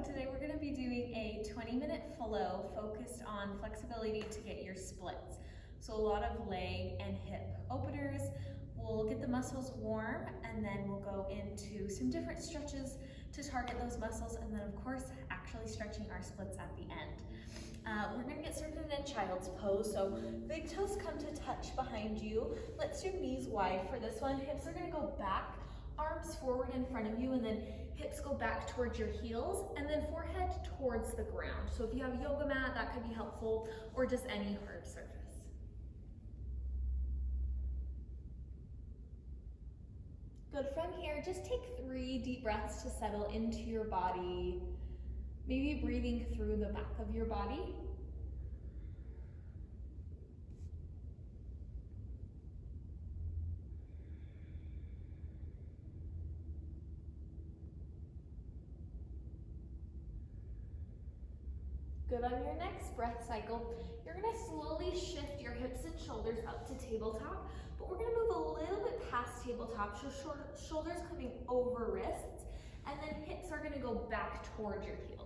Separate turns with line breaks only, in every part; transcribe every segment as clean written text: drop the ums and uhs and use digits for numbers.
Today we're going to be doing a 20-minute flow focused on flexibility to get your splits. So a lot of leg and hip openers. We'll get the muscles warm and then we'll go into some different stretches to target those muscles, and then of course actually stretching our splits at the end. We're going to get started in child's pose. So big toes come to touch behind you. Let's do knees wide for this one. Hips are going to go back, arms forward in front of you, and then hips go back towards your heels, and then forehead towards the ground. So if you have a yoga mat, that could be helpful, or just any hard surface. Good. From here, just take 3 deep breaths to settle into your body. Maybe breathing through the back of your body. Good. On your next breath cycle, you're going to slowly shift your hips and shoulders up to tabletop, but we're going to move a little bit past tabletop, so shoulders coming over wrists, and then hips are going to go back towards your heels.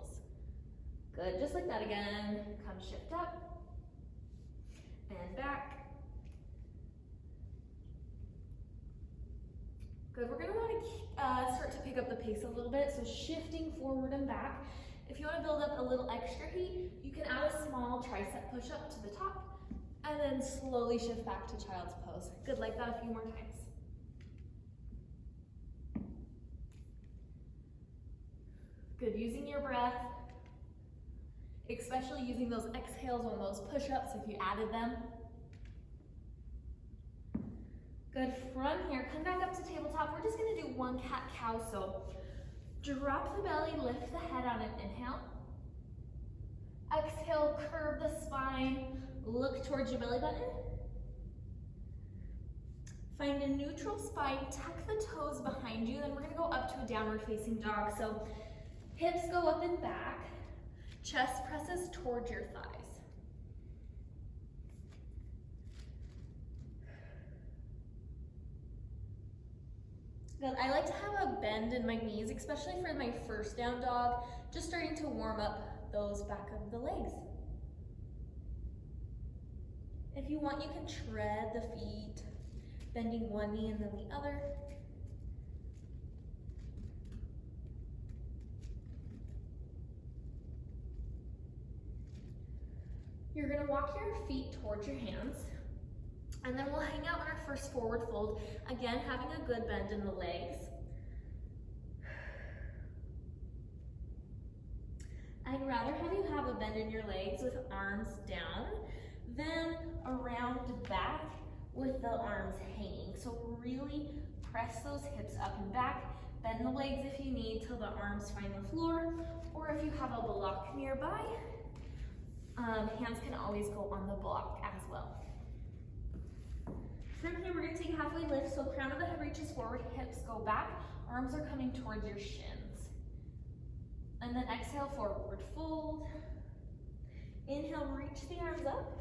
Good. Just like that again. Come shift up and back. Good. We're going to want to start to pick up the pace a little bit, so shifting forward and back. If you want to build up a little extra heat, you can add a small tricep push-up to the top, and then slowly shift back to child's pose. Good, like that a few more times. Good, using your breath, especially using those exhales on those push-ups if you added them. Good, from here, come back up to tabletop. We're just gonna do one cat-cow, so drop the belly, lift the head on an inhale. Exhale, curve the spine, look towards your belly button. Find a neutral spine, tuck the toes behind you, then we're gonna go up to a downward facing dog. So hips go up and back, chest presses towards your thighs. Good. I like to have a bend in my knees, especially for my first down dog, just starting to warm up those back of the legs. If you want, you can tread the feet, bending one knee and then the other. You're gonna walk your feet towards your hands, and then we'll hang out on our first forward fold. Again, having a good bend in the legs. I'd rather have you have a bend in your legs with arms down than around back with the arms hanging. So really press those hips up and back, bend the legs if you need till the arms find the floor, or if you have a block nearby, hands can always go on the block as well. From here, we're going to take a halfway lift, so crown of the head reaches forward, hips go back, arms are coming towards your shins. And then exhale, forward fold. Inhale, reach the arms up.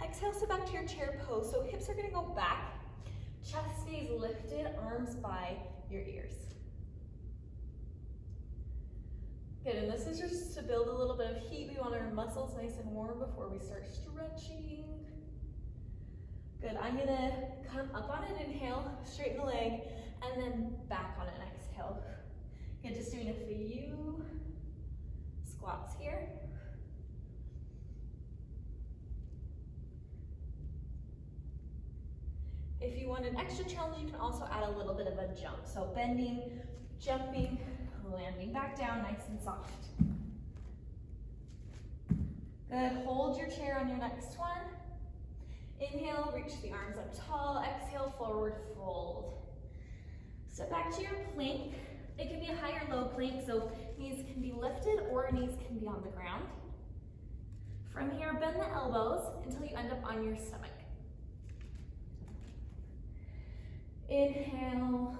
Exhale, sit back to your chair pose, so hips are going to go back, chest stays lifted, arms by your ears. Good, and this is just to build a little bit of heat. We want our muscles nice and warm before we start stretching. Good, I'm gonna come up on an inhale, straighten the leg, and then back on an exhale. Good, just doing a few squats here. If you want an extra challenge, you can also add a little bit of a jump. So bending, jumping, landing back down, nice and soft. Good, hold your chair on your next one. Inhale, reach the arms up tall. Exhale, forward fold. Step back to your plank. It can be a high or low plank, so knees can be lifted or knees can be on the ground. From here, bend the elbows until you end up on your stomach. Inhale,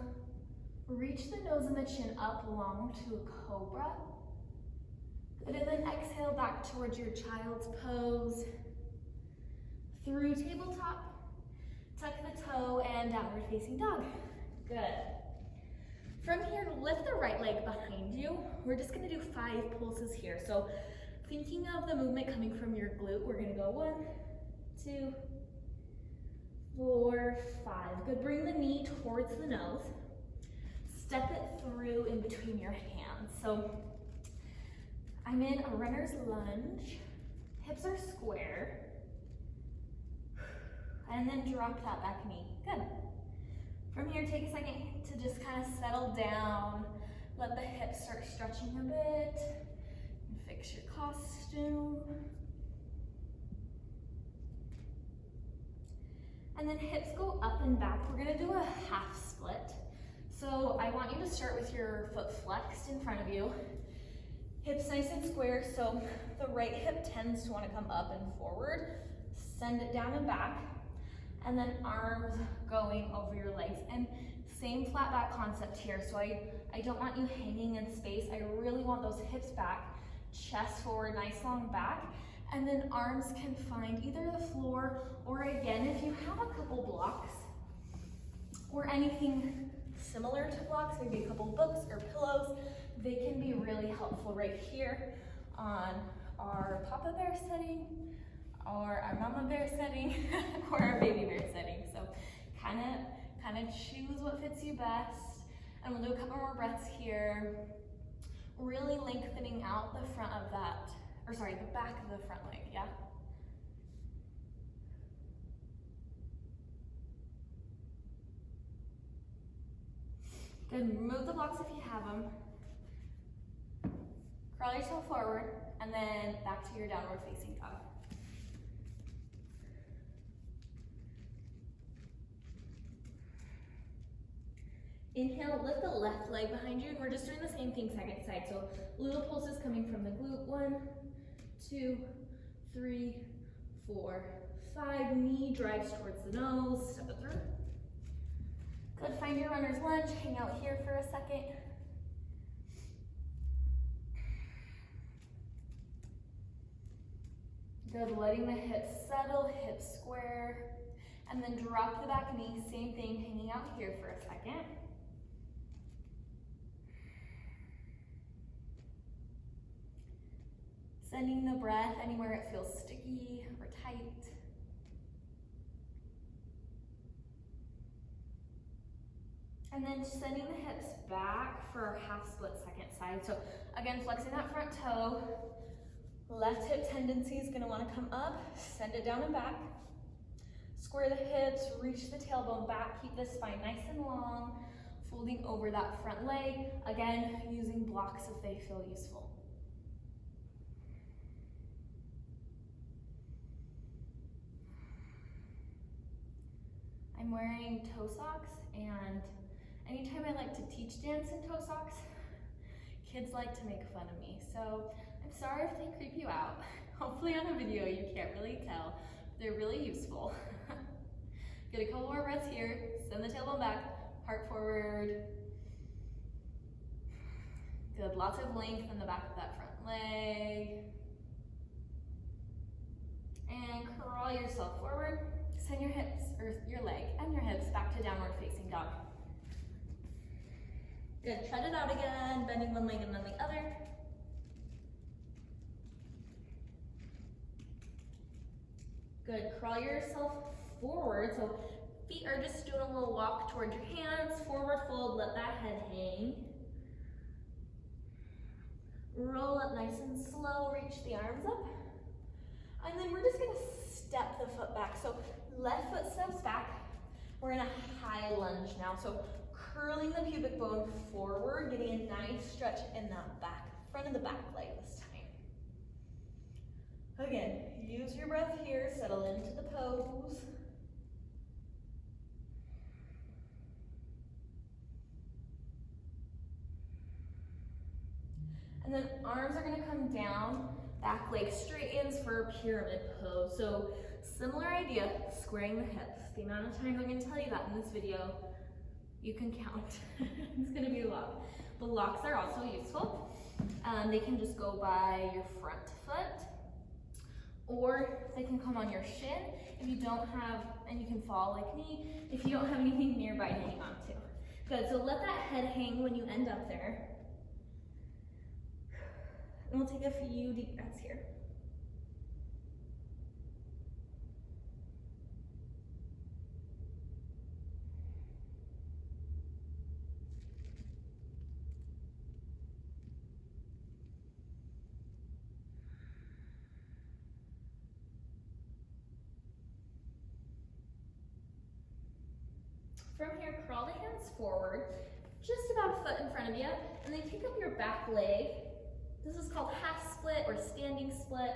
reach the nose and the chin up long to a cobra. Good, and then exhale back towards your child's pose. Through tabletop, tuck the toe and downward facing dog. Good. From here, lift the right leg behind you. We're just gonna do 5 pulses here. So thinking of the movement coming from your glute, we're gonna go 1, 2, 4, 5. Good, bring the knee towards the nose. Step it through in between your hands. So I'm in a runner's lunge. Hips are square. And then drop that back knee. Good. From here, take a second to just kind of settle down. Let the hips start stretching a bit. And fix your costume. And then hips go up and back. We're gonna do a half split. So I want you to start with your foot flexed in front of you. Hips nice and square, so the right hip tends to want to come up and forward. Send it down and back. And then arms going over your legs. And same flat back concept here. So I don't want you hanging in space. I really want those hips back, chest forward, nice long back. And then arms can find either the floor or again, if you have a couple blocks or anything similar to blocks, maybe a couple books or pillows, they can be really helpful right here on our Papa Bear setting, or our Mama Bear setting, or our Baby Bear setting. So kind of choose what fits you best. And we'll do a couple more breaths here. Really lengthening out the front of that, or sorry, the back of the front leg, yeah? Good, remove the blocks if you have them. Crawl yourself forward, and then back to your downward facing dog. Inhale, lift the left leg behind you, and we're just doing the same thing second side. So little pulses coming from the glute. 1, 2, 3, 4, 5. Knee drives towards the nose. Step it through. Good, find your runner's lunge. Hang out here for a second. Good, letting the hips settle, hips square. And then drop the back knee, same thing, hanging out here for a second. Sending the breath anywhere it feels sticky or tight. And then sending the hips back for our half split second side. So again, flexing that front toe. Left hip tendency is gonna wanna come up, send it down and back. Square the hips, reach the tailbone back, keep the spine nice and long, folding over that front leg. Again, using blocks if they feel useful. I'm wearing toe socks, and anytime I like to teach dance in toe socks, kids like to make fun of me. So I'm sorry if they creep you out. Hopefully on a video you can't really tell. They're really useful. Get a couple more breaths here. Send the tailbone back, heart forward. Good, lots of length in the back of that front leg. And crawl yourself forward. Send your hips, or your leg and your hips back to downward facing dog. Good, tread it out again, bending one leg and then the other. Good, crawl yourself forward. So feet are just doing a little walk towards your hands, forward fold, let that head hang. Roll up nice and slow, reach the arms up. And then we're just gonna step the foot back. So left foot steps back. We're in a high lunge now. So curling the pubic bone forward, getting a nice stretch in that back, front of the back leg this time. Again, use your breath here, settle into the pose. And then arms are gonna come down, back leg straightens for a pyramid pose. So similar idea, squaring the hips. The amount of times I'm gonna tell you that in this video, you can count. It's gonna be a lot. The locks are also useful. They can just go by your front foot, or they can come on your shin if you don't have, and you can fall like me, if you don't have anything nearby to hang on to.
Good, so let that head hang when you end up there. And we'll take a few deep breaths here. From here, crawl the hands forward, just about a foot in front of you, and then kick up your back leg. This is called half split or standing split.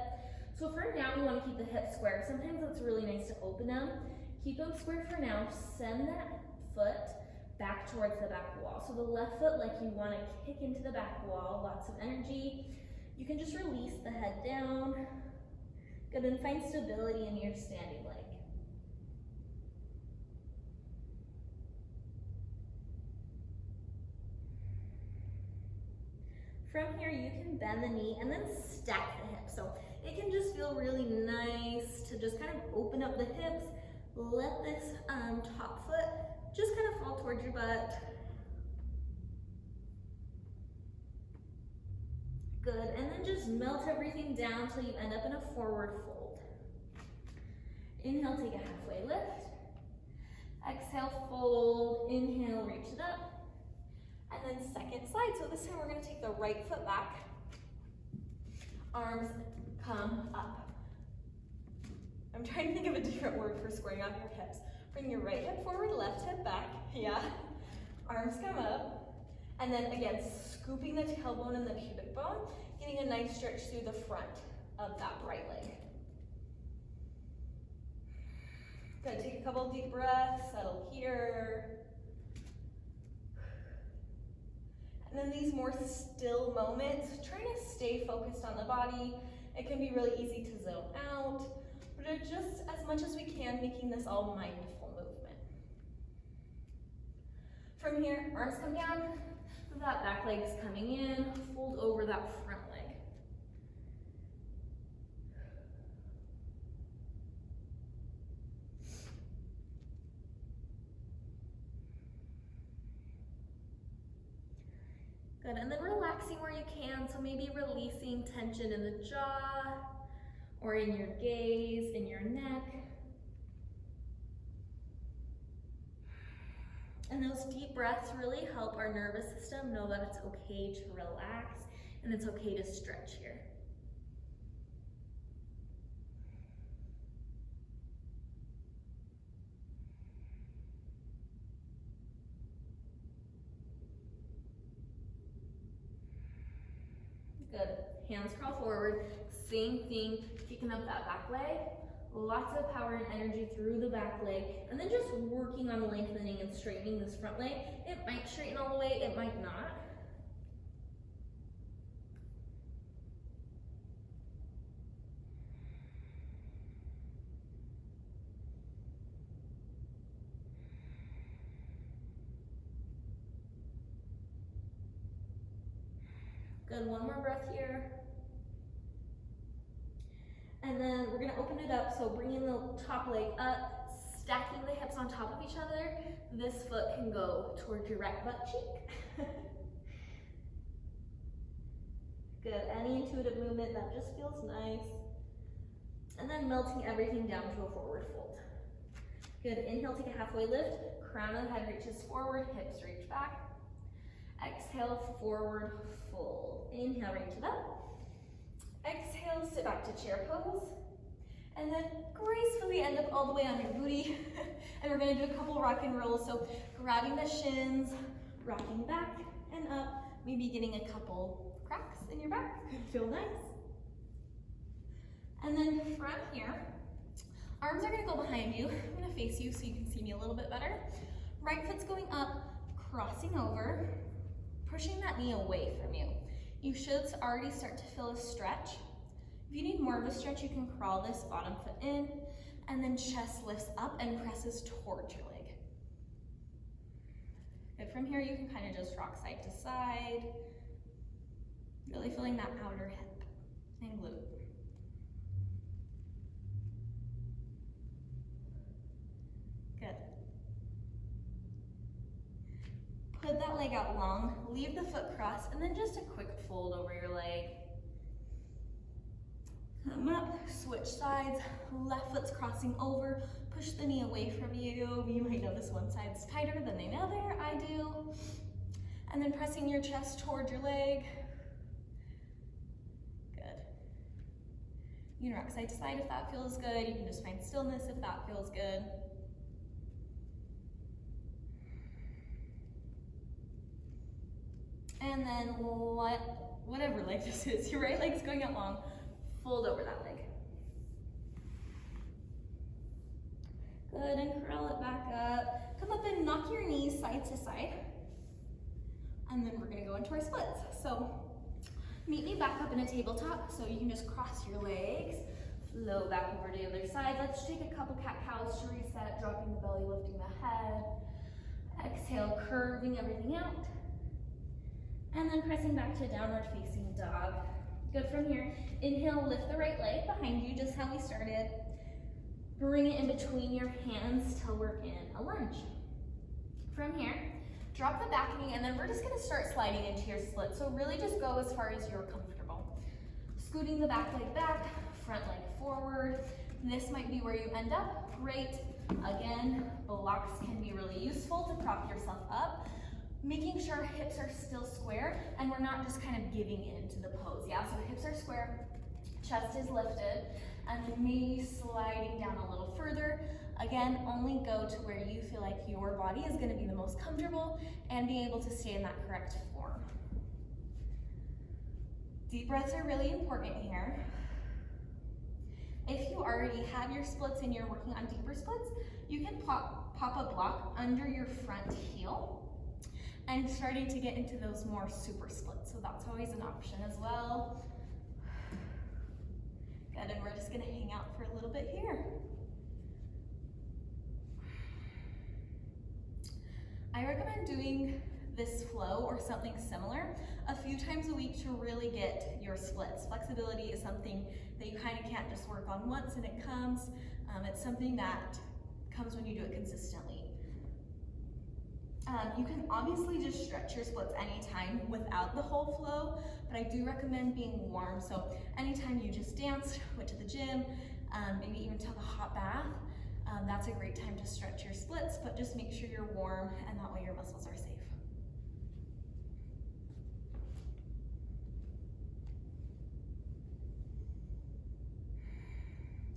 So for now, we want to keep the hips square. Sometimes it's really nice to open them. Keep them square for now. Send that foot back towards the back wall. So the left foot, like you want to kick into the back wall, lots of energy. You can just release the head down. Good, and find stability in your standing leg. From here, you can bend the knee and then stack the hips. So it can just feel really nice to just kind of open up the hips. Let this top foot just kind of fall towards your butt. Good, and then just melt everything down until you end up in a forward fold. Inhale, take a halfway lift. Exhale, fold. Inhale, reach it up. And then second slide. So this time we're going to take the right foot back. Arms come up. I'm trying to think of a different word for squaring off your hips. Bring your right hip forward, left hip back. Yeah. Arms come up. And then again, scooping the tailbone and the pubic bone, getting a nice stretch through the front of that right leg. Good, take a couple deep breaths, settle here. And then these more still moments, trying to stay focused on the body. It can be really easy to zone out, but just as much as we can, making this all mindful movement. From here, arms come down, that back leg's coming in, fold over that front leg. Good, and then relaxing where you can, so maybe releasing tension in the jaw, or in your gaze, in your neck. And those deep breaths really help our nervous system know that it's okay to relax, and it's okay to stretch here. Good. Hands crawl forward. Same thing, kicking up that back leg. Lots of power and energy through the back leg. And then just working on lengthening and straightening this front leg. It might straighten all the way, it might not. Good, one more breath here. And then we're gonna open it up, so bringing the top leg up, stacking the hips on top of each other. This foot can go towards your right butt cheek. Good, any intuitive movement that just feels nice. And then melting everything down to a forward fold. Good, inhale, take a halfway lift. Crown of the head reaches forward, hips reach back. Exhale, forward fold. Inhale, reach it up. Exhale, sit back to chair pose. And then gracefully end up all the way on your booty. And we're gonna do a couple rock and rolls. So grabbing the shins, rocking back and up, maybe getting a couple cracks in your back. Feel nice. And then from here, arms are gonna go behind you. I'm gonna face you so you can see me a little bit better. Right foot's going up, crossing over, pushing that knee away from you. You should already start to feel a stretch. If you need more of a stretch, you can crawl this bottom foot in, and then chest lifts up and presses towards your leg. Good, from here you can kind of just rock side to side, really feeling that outer hip and glute. Good. leave the foot crossed and then just a quick fold over your leg. Come up, switch sides, left foot's crossing over, push the knee away from you. You might notice one side's tighter than the other, I do. And then pressing your chest toward your leg. Good. You can rock side to side if that feels good. You can just find stillness if that feels good. And then let whatever leg this is, your right leg's going out long, fold over that leg. Good, and curl it back up. Come up and knock your knees side to side. And then we're gonna go into our splits. So meet me back up in a tabletop, so you can just cross your legs, flow back over to the other side. Let's take a couple cat-cows to reset, dropping the belly, lifting the head. Exhale, curving everything out. And then pressing back to downward facing dog. Good from here. Inhale, lift the right leg behind you, just how we started. Bring it in between your hands till we're in a lunge. From here, drop the back knee, and then we're just gonna start sliding into your split. So really just go as far as you're comfortable. Scooting the back leg back, front leg forward. This might be where you end up. Great. Again, blocks can be really useful to prop yourself up. Making sure hips are still square and we're not just kind of giving in to the pose. Yeah, so hips are square, chest is lifted, and then maybe sliding down a little further. Again, only go to where you feel like your body is gonna be the most comfortable and be able to stay in that correct form. Deep breaths are really important here. If you already have your splits and you're working on deeper splits, you can pop a block under your front heel and starting to get into those more super splits. So that's always an option as well. Good, and we're just gonna hang out for a little bit here. I recommend doing this flow or something similar a few times a week to really get your splits. Flexibility is something that you kind of can't just work on once and it comes. It's something that comes when you do it consistently. You can obviously just stretch your splits anytime without the whole flow, but I do recommend being warm. So anytime you just danced, went to the gym, maybe even took a hot bath, that's a great time to stretch your splits, but just make sure you're warm and that way your muscles are safe.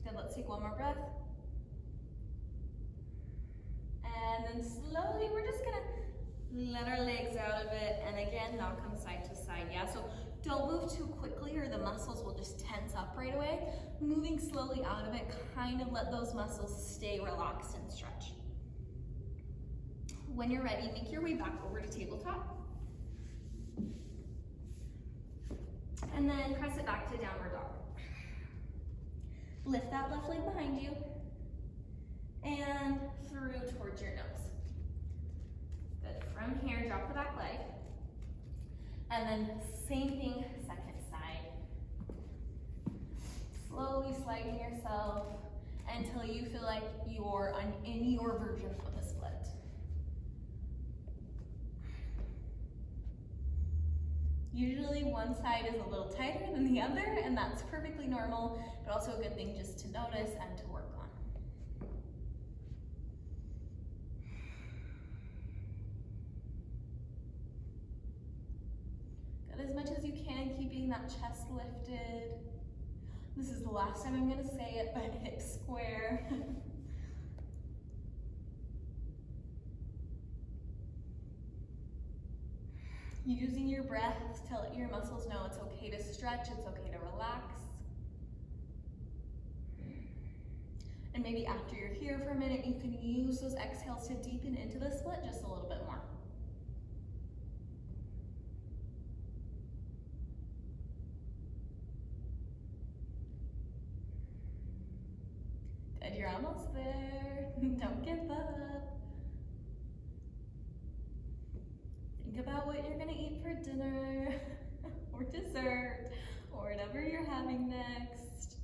Good, let's take one more breath. And then slowly, we're just gonna let our legs out of it, and again, knock them side to side, yeah? So don't move too quickly or the muscles will just tense up right away. Moving slowly out of it, kind of let those muscles stay relaxed and stretch. When you're ready, make your way back over to tabletop. And then press it back to downward dog. Lift that left leg behind you and through towards your nose. Good. From here, drop the back leg. And then same thing, second side. Slowly sliding yourself until you feel like you're in your version of a split. Usually one side is a little tighter than the other, and that's perfectly normal, but also a good thing just to notice and to work on. Good, as much as you can, keeping that chest lifted. This is the last time I'm gonna say it, but hips square. Using your breath to let your muscles know it's okay to stretch, it's okay to relax. And maybe after you're here for a minute, you can use those exhales to deepen into the split just a little bit more. Good, you're almost there. Don't give up. Think about what you're gonna eat for dinner or dessert or whatever you're having next.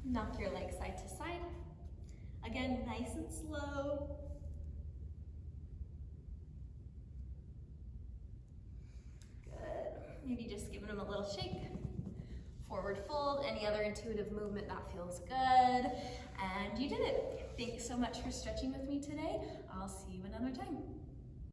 Knock your legs side to side. Again, nice and slow. Good. Maybe just giving them a little shake. Forward fold, any other intuitive movement that feels good. And you did it. Thanks so much for stretching with me today. I'll see you another time.